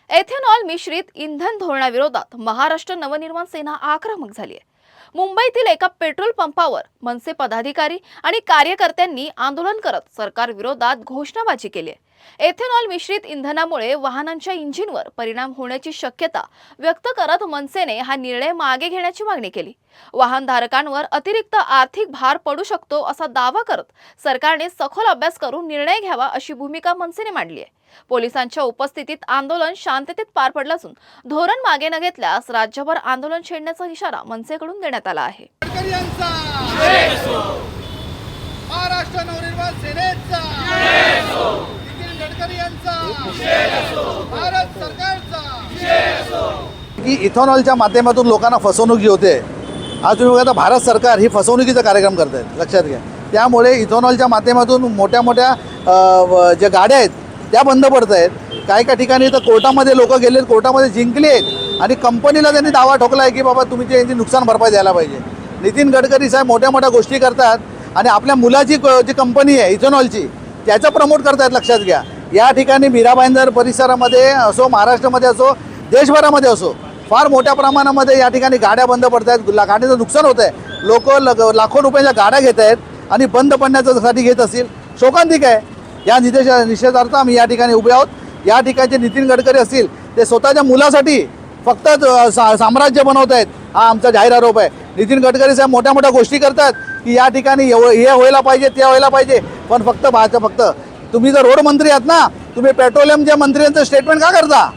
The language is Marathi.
एथेनॉल मिश्रित इंधन धोरणाविरोधात महाराष्ट्र नवनिर्माण सेना आक्रमक झाली आहे। मुंबईतील एका पेट्रोल पंपावर मनसे पदाधिकारी आणि कार्यकर्त्यांनी आंदोलन करत सरकार विरोधात घोषणाबाजी केली आहे। एथेनॉल मिश्रित इंधनामुळे वाहनांच्या इंजिनवर परिणाम होण्याची शक्यता व्यक्त करत मनसेने हा निर्णय मागे घेण्याची मागणी केली। वाहनधारकांवर अतिरिक्त आर्थिक भार पडू शकतो असा दावा करत सरकारने सखोल अभ्यास करून निर्णय घ्यावा अशी भूमिका मनसेने मांडली आहे। पोलिसांच्या उपस्थितीत आंदोलन शांततेत पार पडलं असून धोरण मागे न घेतल्यास राज्यभर आंदोलन छेडण्याचा इशारा मनसेकडून देण्यात आला आहे। महाराष्ट्र नवनिर्माण सेनेचा नितीन गडकरी यांचा भारत सरकारचा की इथेनॉलच्या माध्यमातून लोकांना फसवणूक होते। आज तुम्ही बघा भारत सरकार ही फसवणुकीचा कार्यक्रम करत आहेत, लक्षात घ्या। त्यामुळे इथेनॉलच्या माध्यमातून मोठ्या मोठ्या ज्या गाड्या आहेत त्या बंद पडत आहेत। काही ठिकाणी तर कोर्टामध्ये लोक गेले, कोर्टामध्ये जिंकले आहेत आणि कंपनीला त्यांनी दावा ठोकला आहे की बाबा तुम्ही ते यांची नुकसान भरपाई द्यायला पाहिजे। नितीन गडकरी साहेब मोठ्या मोठ्या गोष्टी करतात आणि आपल्या मुलाची जी कंपनी आहे इथेनॉलची त्याचं प्रमोट करतात, लक्षात घ्या। या ठिकाणी मीरा भाईंदर परिसरामध्ये असो, महाराष्ट्रामध्ये असो, देशभरामध्ये असो, फार मोठ्या प्रमाणामध्ये या ठिकाणी गाड्या बंद पडत आहेत, गाड्यांचं नुकसान होत आहे। लोक लाखो रुपयांच्या गाड्या घेत आहेत आणि बंद पडण्यासाठी घेत असतील, शोकांतिक आहे। या निषेधार्थ आम्ही या ठिकाणी उभे आहोत। या ठिकाणचे नितीन गडकरी असतील ते स्वतःच्या मुलासाठी फक्त साम्राज्य बनवत आहेत, हा आमचा जाहीर आरोप आहे। नितीन गडकरी साहेब मोठ्या मोठ्या गोष्टी करतात की या ठिकाणी हे व्हायला पाहिजे, ते व्हायला पाहिजे, पण फक्त तुम्ही जर रोड मंत्री आहात ना, तुम्ही पेट्रोलियमच्या मंत्र्यांचं स्टेटमेंट का करता?